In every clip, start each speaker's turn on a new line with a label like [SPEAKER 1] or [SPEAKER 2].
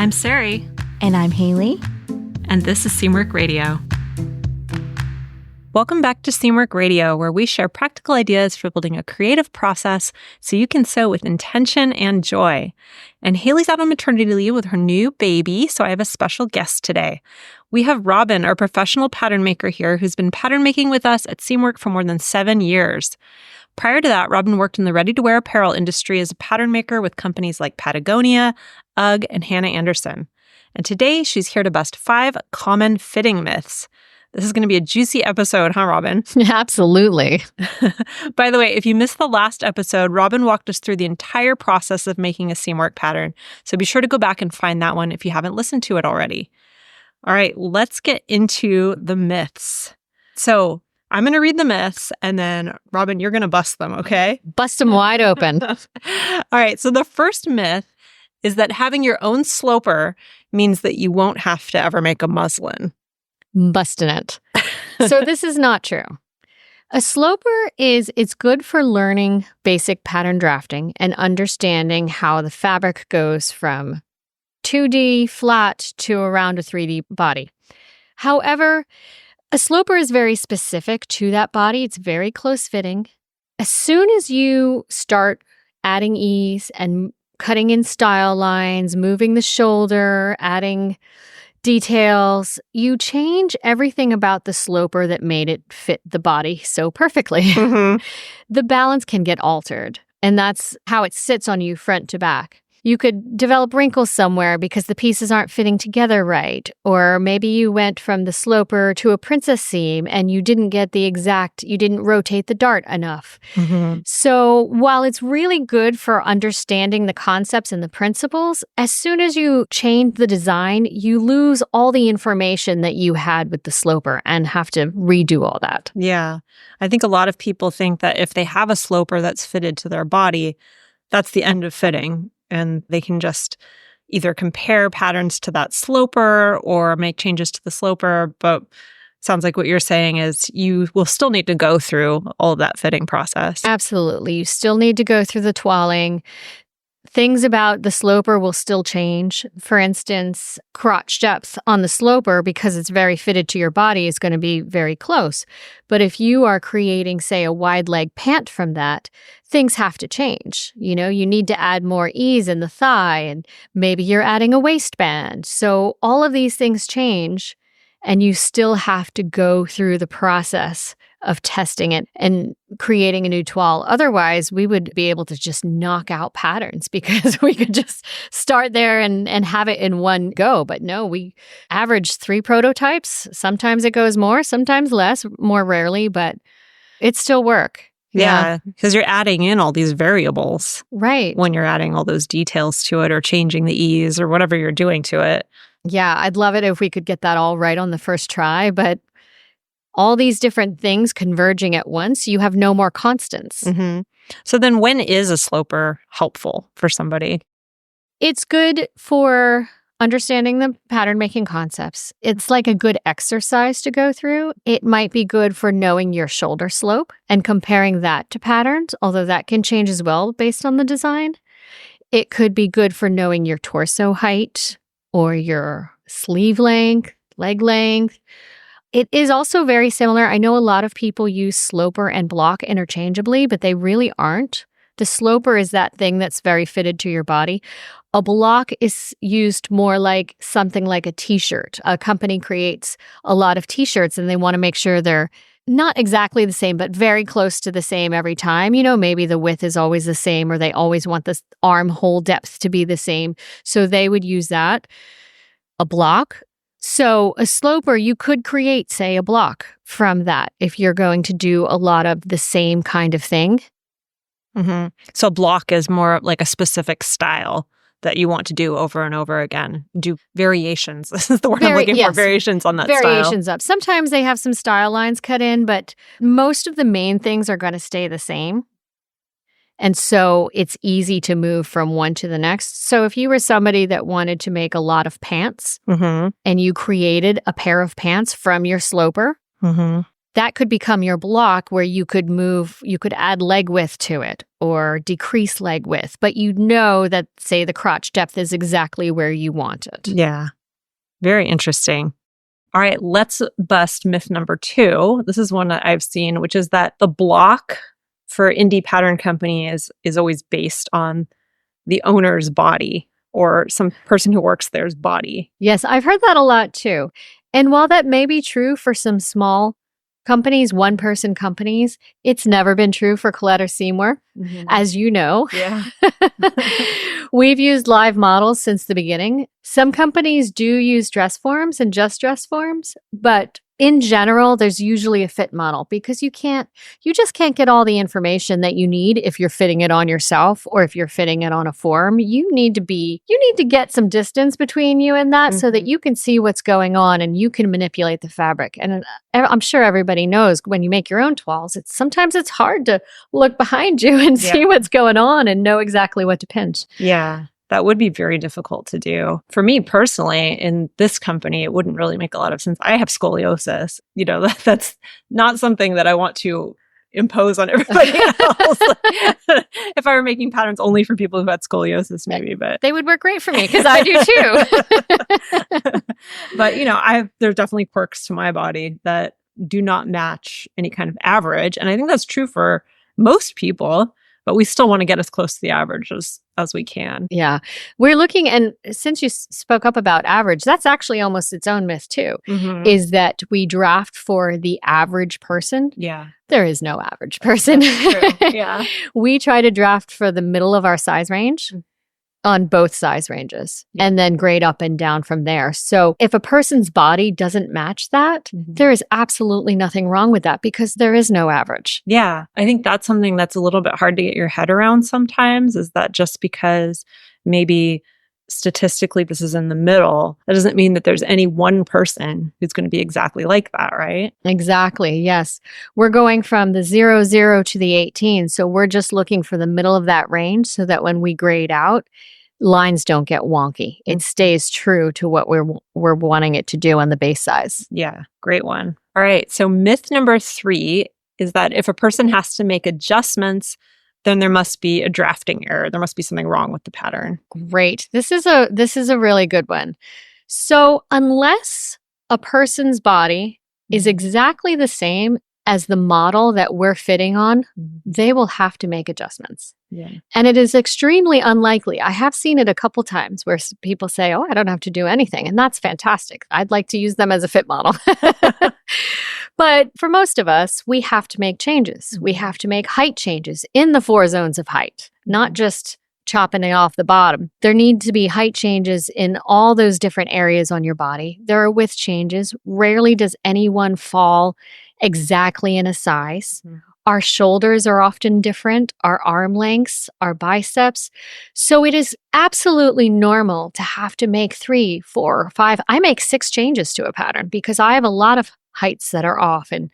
[SPEAKER 1] I'm Sari.
[SPEAKER 2] And I'm Haley.
[SPEAKER 1] And this is Seamwork Radio. Welcome back to Seamwork Radio, where we share practical ideas for building a creative process so you can sew with intention and joy. And Haley's out on maternity leave with her new baby, so I have a special guest today. We have Robin, our professional pattern maker here, who's been pattern making with us at Seamwork for more than 7 years. Prior to that, Robin worked in the ready-to-wear apparel industry as a pattern maker with companies like Patagonia, UGG, and Hanna Anderson. And today, she's here to bust 5 common fitting myths. This is going to be a juicy episode, huh, Robin?
[SPEAKER 2] Absolutely.
[SPEAKER 1] By the way, if you missed the last episode, Robin walked us through the entire process of making a Seamwork pattern. So be sure to go back and find that one if you haven't listened to it already. All right, let's get into the myths. So I'm going to read the myths, and then, Robin, you're going to bust them, okay?
[SPEAKER 2] Bust them wide open.
[SPEAKER 1] All right, so the first myth is that having your own sloper means that you won't have to ever make a muslin.
[SPEAKER 2] Busting it. So this is not true. A sloper it's good for learning basic pattern drafting and understanding how the fabric goes from 2D flat to around a 3D body. However, a sloper is very specific to that body. It's very close fitting. As soon as you start adding ease and cutting in style lines, moving the shoulder, adding details, you change everything about the sloper that made it fit the body so perfectly.
[SPEAKER 1] Mm-hmm.
[SPEAKER 2] The balance can get altered, and that's how it sits on you front to back. You could develop wrinkles somewhere because the pieces aren't fitting together right. Or maybe you went from the sloper to a princess seam and you didn't rotate the dart enough.
[SPEAKER 1] Mm-hmm.
[SPEAKER 2] So while it's really good for understanding the concepts and the principles, as soon as you change the design, you lose all the information that you had with the sloper and have to redo all that.
[SPEAKER 1] Yeah. I think a lot of people think that if they have a sloper that's fitted to their body, that's the end of fitting. And they can just either compare patterns to that sloper or make changes to the sloper. But sounds like what you're saying is you will still need to go through all of that fitting process.
[SPEAKER 2] Absolutely. You still need to go through the toiling. Things about the sloper will still change. For instance, crotch depth on the sloper, because it's very fitted to your body, is going to be very close. But if you are creating, say, a wide leg pant from that, things have to change. You need to add more ease in the thigh, and maybe you're adding a waistband. So all of these things change, and you still have to go through the process of testing it and creating a new toile. Otherwise, we would be able to just knock out patterns because we could just start there and have it in one go. But no, we average 3 prototypes. Sometimes it goes more, sometimes less, more rarely, but it's still work.
[SPEAKER 1] Yeah, because you're adding in all these variables.
[SPEAKER 2] Right.
[SPEAKER 1] When you're adding all those details to it or changing the ease or whatever you're doing to it.
[SPEAKER 2] Yeah, I'd love it if we could get that all right on the first try, but all these different things converging at once, you have no more constants.
[SPEAKER 1] Mm-hmm. So then when is a sloper helpful for somebody?
[SPEAKER 2] It's good for understanding the pattern making concepts. It's like a good exercise to go through. It might be good for knowing your shoulder slope and comparing that to patterns, although that can change as well based on the design. It could be good for knowing your torso height or your sleeve length, leg length. It is also very similar. I know a lot of people use sloper and block interchangeably, but they really aren't. The sloper is that thing that's very fitted to your body. A block is used more like something like a t-shirt. A company creates a lot of t-shirts and they want to make sure they're not exactly the same, but very close to the same every time. Maybe the width is always the same or they always want the armhole depth to be the same. So they would use that. A block. So a sloper, you could create, say, a block from that if you're going to do a lot of the same kind of thing.
[SPEAKER 1] Mm-hmm. So block is more like a specific style that you want to do over and over again. Do variations. This is the word I'm looking for. Variations on that
[SPEAKER 2] variations
[SPEAKER 1] style.
[SPEAKER 2] Up. Sometimes they have some style lines cut in, but most of the main things are going to stay the same. And so it's easy to move from one to the next. So if you were somebody that wanted to make a lot of pants
[SPEAKER 1] mm-hmm.
[SPEAKER 2] and you created a pair of pants from your sloper,
[SPEAKER 1] mm-hmm.
[SPEAKER 2] that could become your block where you could add leg width to it or decrease leg width, but you know that, say, the crotch depth is exactly where you want it.
[SPEAKER 1] Yeah. Very interesting. All right, let's bust myth number 2. This is one that I've seen, which is that the block for indie pattern company is always based on the owner's body or some person who works there's body.
[SPEAKER 2] Yes, I've heard that a lot too. And while that may be true for some small companies, one-person companies, it's never been true for Colette or Seamwork, as you know.
[SPEAKER 1] Yeah.
[SPEAKER 2] We've used live models since the beginning. Some companies do use dress forms and just dress forms, but in general, there's usually a fit model because you just can't get all the information that you need if you're fitting it on yourself or if you're fitting it on a form. You need to get some distance between you and that so that you can see what's going on and you can manipulate the fabric. And I'm sure everybody knows when you make your own toiles, sometimes it's hard to look behind you and see what's going on and know exactly what to pinch.
[SPEAKER 1] Yeah. That would be very difficult to do. For me personally, in this company, it wouldn't really make a lot of sense. I have scoliosis. That's not something that I want to impose on everybody else. If I were making patterns only for people who had scoliosis, maybe, but
[SPEAKER 2] they would work great for me because I do too.
[SPEAKER 1] But there's definitely quirks to my body that do not match any kind of average, and I think that's true for most people. But we still want to get as close to the average as we can.
[SPEAKER 2] Yeah. We're looking, and since you spoke up about average, that's actually almost its own myth too, is that we draft for the average person.
[SPEAKER 1] Yeah.
[SPEAKER 2] There is no average person.
[SPEAKER 1] That's true. Yeah.
[SPEAKER 2] We try to draft for the middle of our size range on both size ranges and then grade up and down from there. So if a person's body doesn't match that, there is absolutely nothing wrong with that because there is no average.
[SPEAKER 1] Yeah. I think that's something that's a little bit hard to get your head around sometimes, is that just because maybe statistically this is in the middle, that doesn't mean that there's any one person who's going to be exactly like that, right?
[SPEAKER 2] Exactly. Yes. We're going from the 0, 0 to the 18. So we're just looking for the middle of that range so that when we grade out, lines don't get wonky. It stays true to what we're wanting it to do on the base size.
[SPEAKER 1] Yeah. Great one. All right. So myth number 3 is that if a person has to make adjustments, then there must be a drafting error. There must be something wrong with the pattern.
[SPEAKER 2] Great. This is a really good one. So unless a person's body is exactly the same as the model that we're fitting on, they will have to make adjustments.
[SPEAKER 1] Yeah.
[SPEAKER 2] And it is extremely unlikely. I have seen it a couple times where people say, "Oh, I don't have to do anything." And that's fantastic. I'd like to use them as a fit model. But for most of us, we have to make changes. We have to make height changes in the 4 zones of height, not just chopping it off the bottom. There need to be height changes in all those different areas on your body. There are width changes. Rarely does anyone fall exactly in a size. Our shoulders are often different, our arm lengths, our biceps. So it is absolutely normal to have to make 3, 4, 5. I make 6 changes to a pattern because I have a lot of heights that are off and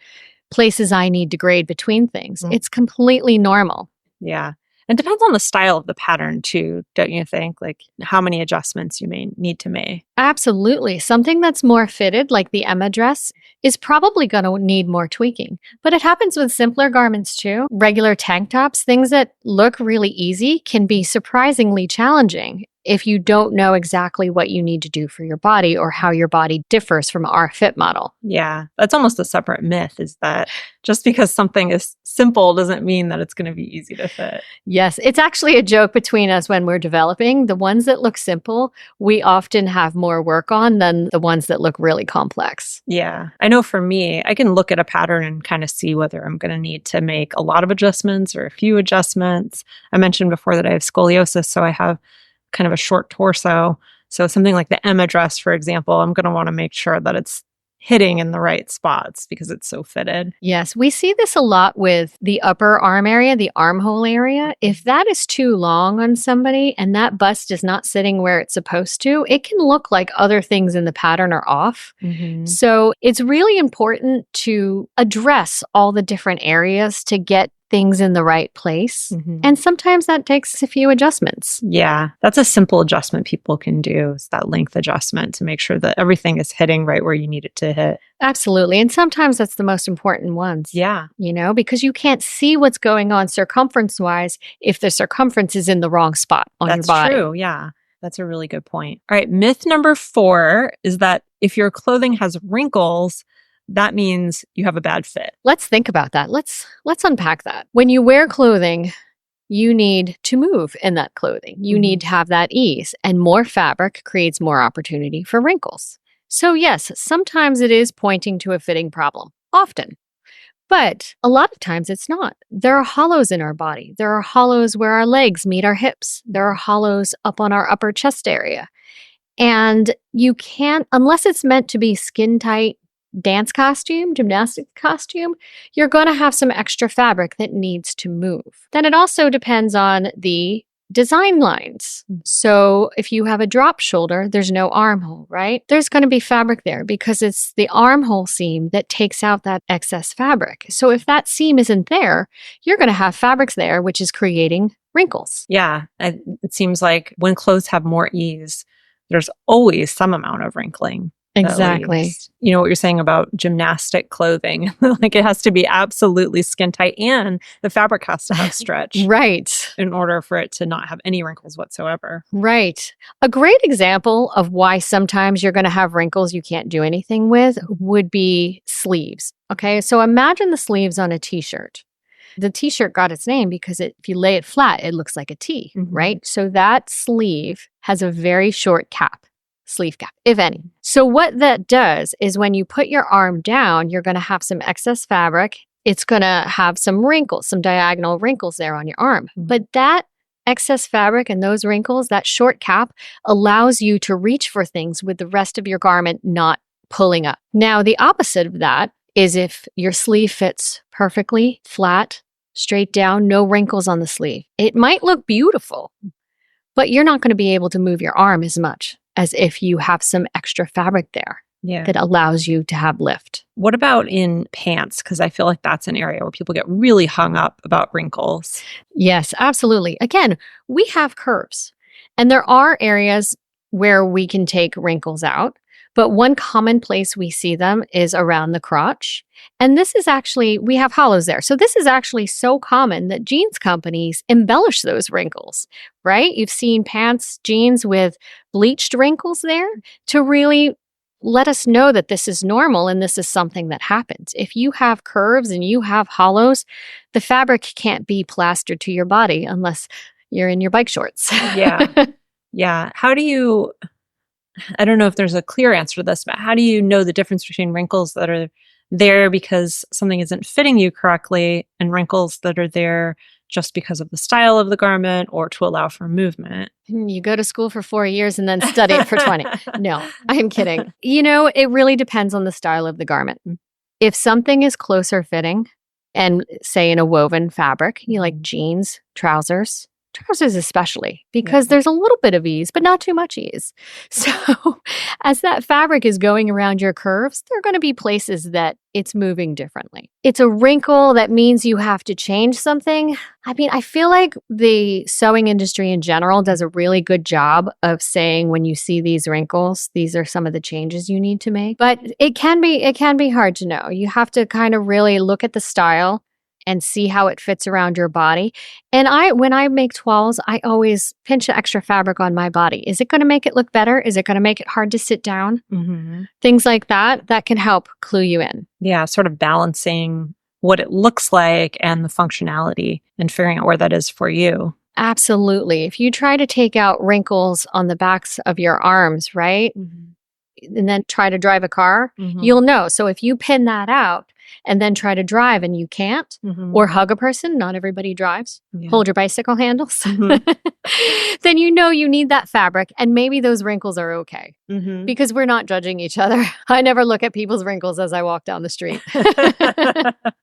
[SPEAKER 2] places I need to grade between things. It's completely normal.
[SPEAKER 1] Yeah. It depends on the style of the pattern too, don't you think? Like how many adjustments you may need to make.
[SPEAKER 2] Absolutely. Something that's more fitted, like the Emma dress, is probably going to need more tweaking. But it happens with simpler garments too. Regular tank tops, things that look really easy can be surprisingly challenging if you don't know exactly what you need to do for your body or how your body differs from our fit model.
[SPEAKER 1] Yeah, that's almost a separate myth, is that just because something is simple doesn't mean that it's going to be easy to fit.
[SPEAKER 2] Yes, it's actually a joke between us when we're developing. The ones that look simple, we often have more work on than the ones that look really complex.
[SPEAKER 1] Yeah, I know for me, I can look at a pattern and kind of see whether I'm going to need to make a lot of adjustments or a few adjustments. I mentioned before that I have scoliosis, so I have kind of a short torso. So something like the Emma dress, for example, I'm going to want to make sure that it's hitting in the right spots because it's so fitted.
[SPEAKER 2] Yes, we see this a lot with the upper arm area, the armhole area. If that is too long on somebody and that bust is not sitting where it's supposed to, it can look like other things in the pattern are off. So it's really important to address all the different areas to get things in the right place.
[SPEAKER 1] Mm-hmm.
[SPEAKER 2] And sometimes that takes a few adjustments.
[SPEAKER 1] Yeah, that's a simple adjustment people can do, is that length adjustment to make sure that everything is hitting right where you need it to hit.
[SPEAKER 2] Absolutely. And sometimes that's the most important ones.
[SPEAKER 1] Yeah.
[SPEAKER 2] Because you can't see what's going on circumference-wise if the circumference is in the wrong spot on your body.
[SPEAKER 1] That's true. Yeah. That's a really good point. All right. Myth number 4 is that if your clothing has wrinkles, that means you have a bad fit.
[SPEAKER 2] Let's think about that. Let's unpack that. When you wear clothing, you need to move in that clothing. You need to have that ease, and more fabric creates more opportunity for wrinkles. So yes, sometimes it is pointing to a fitting problem, often. But a lot of times it's not. There are hollows in our body. There are hollows where our legs meet our hips. There are hollows up on our upper chest area. And you can't, unless it's meant to be skin tight dance costume, gymnastic costume, you're going to have some extra fabric that needs to move. Then it also depends on the design lines. So if you have a drop shoulder, there's no armhole, right? There's going to be fabric there because it's the armhole seam that takes out that excess fabric. So if that seam isn't there, you're going to have fabrics there, which is creating wrinkles.
[SPEAKER 1] Yeah. It seems like when clothes have more ease, there's always some amount of wrinkling.
[SPEAKER 2] Exactly.
[SPEAKER 1] You know what you're saying about gymnastic clothing. Like it has to be absolutely skin tight and the fabric has to have stretch.
[SPEAKER 2] Right.
[SPEAKER 1] In order for it to not have any wrinkles whatsoever.
[SPEAKER 2] Right. A great example of why sometimes you're going to have wrinkles you can't do anything with would be sleeves. Okay. So imagine the sleeves on a t-shirt. The t-shirt got its name because if you lay it flat, it looks like a T, right? So that sleeve has a very short cap. Sleeve cap, if any. So what that does is when you put your arm down, you're going to have some excess fabric. It's going to have some wrinkles, some diagonal wrinkles there on your arm. But that excess fabric and those wrinkles, that short cap, allows you to reach for things with the rest of your garment not pulling up. Now, the opposite of that is if your sleeve fits perfectly, flat, straight down, no wrinkles on the sleeve. It might look beautiful, but you're not going to be able to move your arm as much as if you have some extra fabric there that allows you to have lift.
[SPEAKER 1] What about in pants? Because I feel like that's an area where people get really hung up about wrinkles.
[SPEAKER 2] Yes, absolutely. Again, we have curves, and there are areas where we can take wrinkles out. But one common place we see them is around the crotch. And this is actually, we have hollows there. So this is actually so common that jeans companies embellish those wrinkles, right? You've seen pants, jeans with bleached wrinkles there to really let us know that this is normal and this is something that happens. If you have curves and you have hollows, the fabric can't be plastered to your body unless you're in your bike shorts.
[SPEAKER 1] Yeah. Yeah. How do you... I don't know if there's a clear answer to this, but how do you know the difference between wrinkles that are there because something isn't fitting you correctly and wrinkles that are there just because of the style of the garment or to allow for movement?
[SPEAKER 2] You go to school for 4 years and then study it for 20. No, I'm kidding. It really depends on the style of the garment. If something is closer fitting and say in a woven fabric, like jeans, trousers especially, because there's a little bit of ease, but not too much ease. So as that fabric is going around your curves, there are going to be places that it's moving differently. It's a wrinkle that means you have to change something. I mean, I feel like the sewing industry in general does a really good job of saying when you see these wrinkles, these are some of the changes you need to make. But it can be hard to know. You have to kind of really look at the style and see how it fits around your body. And when I make toiles, I always pinch the extra fabric on my body. Is it going to make it look better? Is it going to make it hard to sit down? Things like that can help clue you in.
[SPEAKER 1] Yeah, sort of balancing what it looks like and the functionality and figuring out where that is for you.
[SPEAKER 2] Absolutely. If you try to take out wrinkles on the backs of your arms, right? And then try to drive a car, you'll know. So if you pin that out, and then try to drive and you can't, or hug a person, not everybody drives, hold your bicycle handles, then you know you need that fabric and maybe those wrinkles are okay because we're not judging each other. I never look at people's wrinkles as I walk down the street.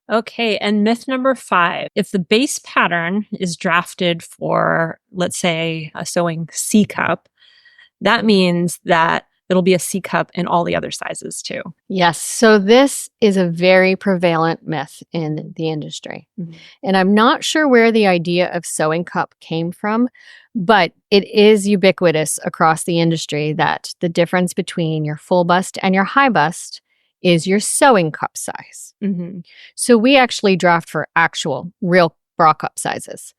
[SPEAKER 1] Okay, and myth number 5, if the base pattern is drafted for, let's say, a sewing C cup, that means that it'll be a C cup in all the other sizes too.
[SPEAKER 2] Yes. So this is a very prevalent myth in the industry. Mm-hmm. And I'm not sure where the idea of sewing cup came from, but it is ubiquitous across the industry that the difference between your full bust and your high bust is your sewing cup size. Mm-hmm. So we actually draft for actual real bra cup sizes.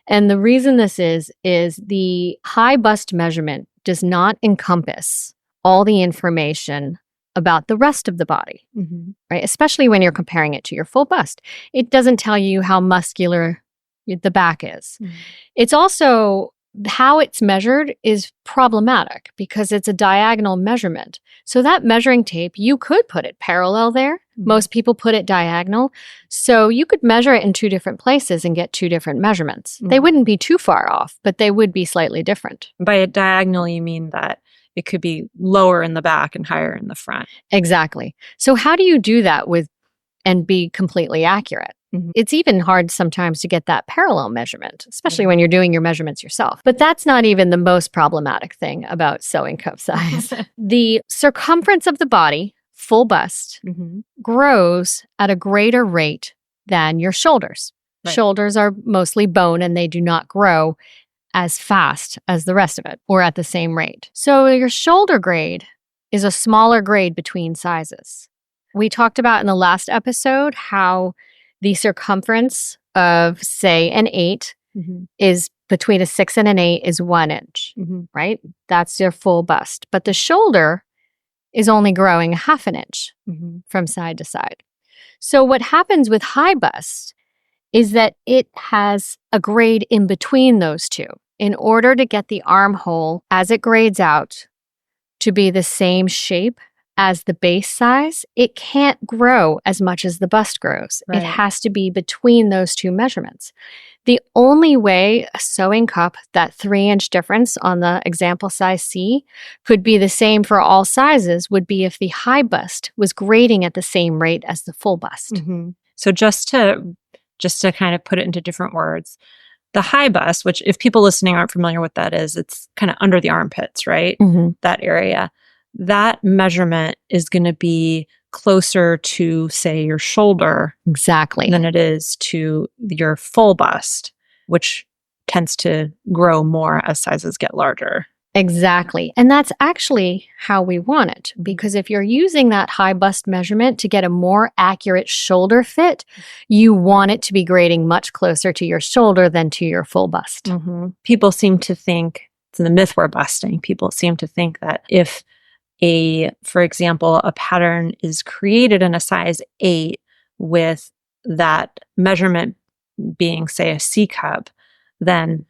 [SPEAKER 2] And the reason this is the high bust measurement does not encompass all the information about the rest of the body, mm-hmm. right? Especially when you're comparing it to your full bust. It doesn't tell you how muscular the back is. Mm-hmm. It's also how it's measured is problematic because it's a diagonal measurement. So that measuring tape, you could put it parallel there. Mm-hmm. Most people put it diagonal. So you could measure it in two different places and get two different measurements. Mm-hmm. They wouldn't be too far off, but they would be slightly different.
[SPEAKER 1] By a diagonal, you mean that it could be lower in the back and higher in the front.
[SPEAKER 2] Exactly. So how do you do that and be completely accurate? Mm-hmm. It's even hard sometimes to get that parallel measurement, especially when you're doing your measurements yourself. But that's not even the most problematic thing about sewing cup size. The circumference of the body, full bust, mm-hmm. grows at a greater rate than your shoulders. Right. Shoulders are mostly bone and they do not grow as fast as the rest of it or at the same rate. So your shoulder grade is a smaller grade between sizes. We talked about in the last episode how the circumference of, say, an 8 mm-hmm. is between a 6 and an 8 is 1 inch, mm-hmm. right? That's your full bust. But the shoulder is only growing a half an inch mm-hmm. from side to side. So what happens with high bust is that it has a grade in between those two. In order to get the armhole, as it grades out, to be the same shape as the base size, it can't grow as much as the bust grows. Right. It has to be between those two measurements. The only way a sewing cup, that 3-inch difference on the example size C, could be the same for all sizes would be if the high bust was grading at the same rate as the full bust.
[SPEAKER 1] Mm-hmm. So just to kind of put it into different words, the high bust, which if people listening aren't familiar with that is, it's kind of under the armpits, right? Mm-hmm. That area. That measurement is going to be closer to, say, your shoulder.
[SPEAKER 2] Exactly.
[SPEAKER 1] Than it is to your full bust, which tends to grow more as sizes get larger.
[SPEAKER 2] Exactly. And that's actually how we want it. Because if you're using that high bust measurement to get a more accurate shoulder fit, you want it to be grading much closer to your shoulder than to your full bust.
[SPEAKER 1] Mm-hmm. People seem to think, it's the myth we're busting, people seem to think that if for example, a pattern is created in a size 8 with that measurement being, say, a C cup, then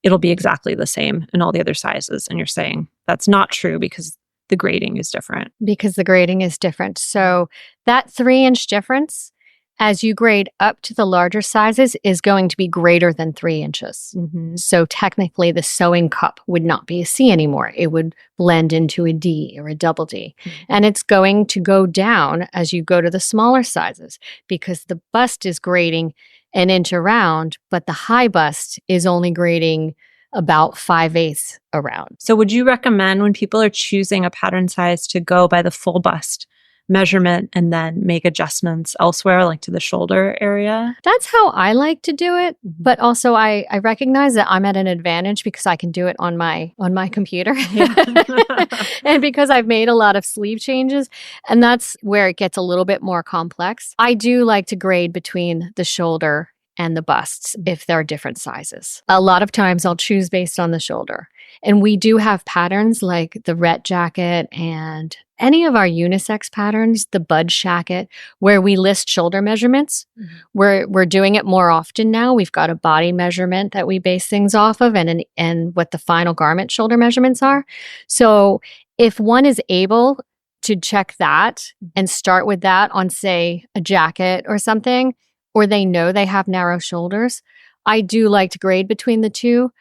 [SPEAKER 1] it'll be exactly the same in all the other sizes. And you're saying that's not true because the grading is different.
[SPEAKER 2] Because the grading is different. So that 3-inch difference, as you grade up to the larger sizes, is going to be greater than 3 inches. Mm-hmm. So technically, the sewing cup would not be a C anymore. It would blend into a D or a double D. Mm-hmm. And it's going to go down as you go to the smaller sizes because the bust is grading an inch around, but the high bust is only grading about 5/8 around.
[SPEAKER 1] So would you recommend when people are choosing a pattern size to go by the full bust measurement and then make adjustments elsewhere, like to the shoulder area?
[SPEAKER 2] That's how I like to do it. But also I recognize that I'm at an advantage because I can do it on my computer. Yeah. And because I've made a lot of sleeve changes, and that's where it gets a little bit more complex. I do like to grade between the shoulder and the busts if they're different sizes. A lot of times I'll choose based on the shoulder. And we do have patterns like the Rhett jacket and any of our unisex patterns, the Bud shacket, where we list shoulder measurements. Mm-hmm. We're doing it more often now. We've got a body measurement that we base things off of and what the final garment shoulder measurements are. So if one is able to check that and start with that on, say, a jacket or something, or they know they have narrow shoulders, I do like to grade between the two.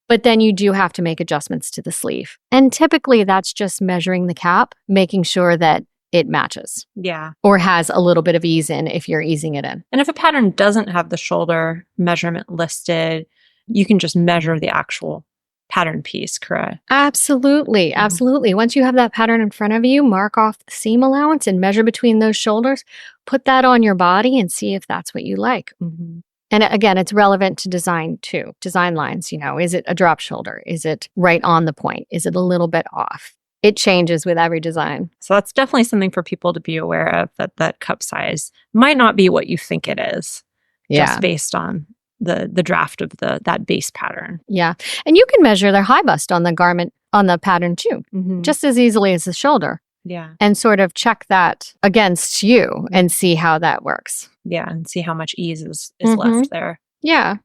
[SPEAKER 2] But then you do have to make adjustments to the sleeve. And typically that's just measuring the cap, making sure that it matches.
[SPEAKER 1] Yeah.
[SPEAKER 2] Or has a little bit of ease in if you're easing it in.
[SPEAKER 1] And if a pattern doesn't have the shoulder measurement listed, you can just measure the actual pattern piece, correct?
[SPEAKER 2] Absolutely. Absolutely. Once you have that pattern in front of you, mark off the seam allowance and measure between those shoulders. Put that on your body and see if that's what you like. And again, it's relevant to design too. Design lines, is it a drop shoulder? Is it right on the point? Is it a little bit off? It changes with every design.
[SPEAKER 1] So that's definitely something for people to be aware of, that cup size might not be what you think it is, just based on the draft of that base pattern.
[SPEAKER 2] Yeah. And you can measure their high bust on the garment, on the pattern too, just as easily as the shoulder.
[SPEAKER 1] Yeah.
[SPEAKER 2] And sort of check that against you and see how that works.
[SPEAKER 1] Yeah. And see how much ease is left there.
[SPEAKER 2] Yeah.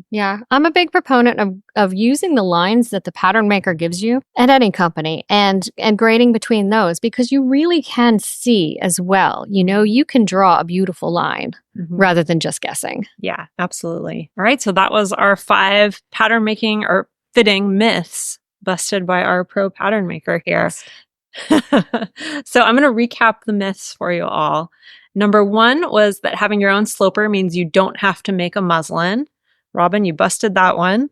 [SPEAKER 2] Yeah. I'm a big proponent of using the lines that the pattern maker gives you at any company and grading between those, because you really can see as well. You can draw a beautiful line rather than just guessing.
[SPEAKER 1] Yeah, absolutely. All right. So that was our 5 pattern making or fitting myths busted by our pro pattern maker here. So I'm going to recap the myths for you all. Number 1 was that having your own sloper means you don't have to make a muslin. Robin, you busted that one.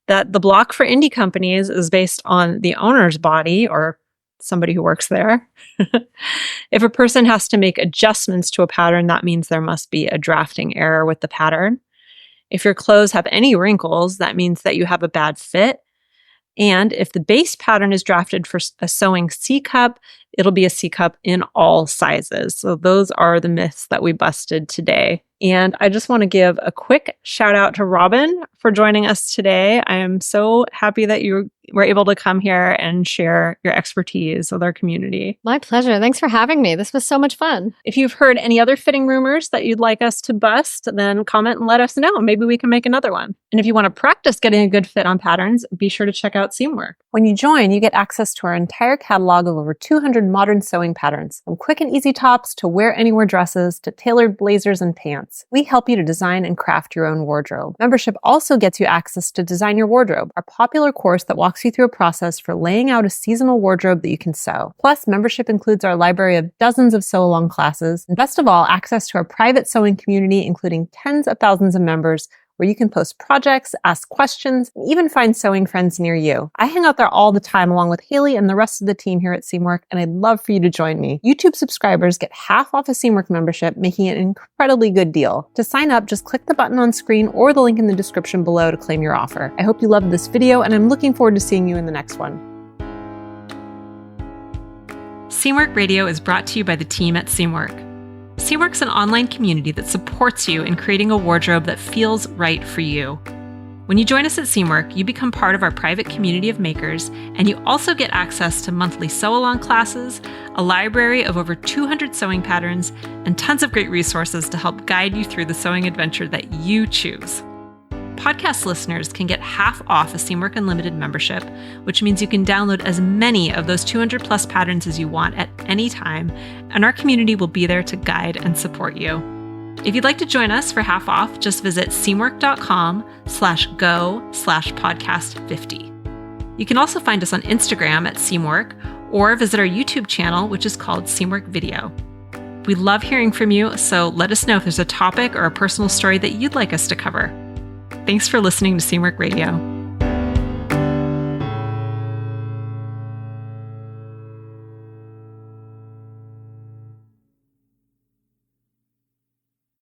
[SPEAKER 1] That the block for indie companies is based on the owner's body or somebody who works there. If a person has to make adjustments to a pattern, that means there must be a drafting error with the pattern. If your clothes have any wrinkles, that means that you have a bad fit. And if the base pattern is drafted for a sewing C cup, it'll be a C cup in all sizes. So those are the myths that we busted today. And I just want to give a quick shout out to Robin for joining us today. I am so happy that you were able to come here and share your expertise with our community.
[SPEAKER 2] My pleasure. Thanks for having me. This was so much fun.
[SPEAKER 1] If you've heard any other fitting rumors that you'd like us to bust, then comment and let us know. Maybe we can make another one. And if you want to practice getting a good fit on patterns, be sure to check out Seamwork. When you join, you get access to our entire catalog of over 200 modern sewing patterns, from quick and easy tops to wear anywhere dresses to tailored blazers and pants. We help you to design and craft your own wardrobe. Membership also gets you access to Design Your Wardrobe, our popular course that walks you through a process for laying out a seasonal wardrobe that you can sew. Plus, membership includes our library of dozens of sew-along classes, and best of all, access to our private sewing community, including tens of thousands of members, where you can post projects, ask questions, and even find sewing friends near you. I hang out there all the time along with Haley and the rest of the team here at Seamwork, and I'd love for you to join me. YouTube subscribers get half off a Seamwork membership, making it an incredibly good deal. To sign up, just click the button on screen or the link in the description below to claim your offer. I hope you loved this video, and I'm looking forward to seeing you in the next one. Seamwork Radio is brought to you by the team at Seamwork. Seamwork's an online community that supports you in creating a wardrobe that feels right for you. When you join us at Seamwork, you become part of our private community of makers, and you also get access to monthly sew-along classes, a library of over 200 sewing patterns, and tons of great resources to help guide you through the sewing adventure that you choose. Podcast listeners can get half off a Seamwork Unlimited membership, which means you can download as many of those 200 plus patterns as you want at any time, and our community will be there to guide and support you. If you'd like to join us for half off, just visit seamwork.com/go/podcast50. You can also find us on Instagram at Seamwork, or visit our YouTube channel, which is called Seamwork Video. We love hearing from you, so let us know if there's a topic or a personal story that you'd like us to cover. Thanks for listening to Seamwork Radio.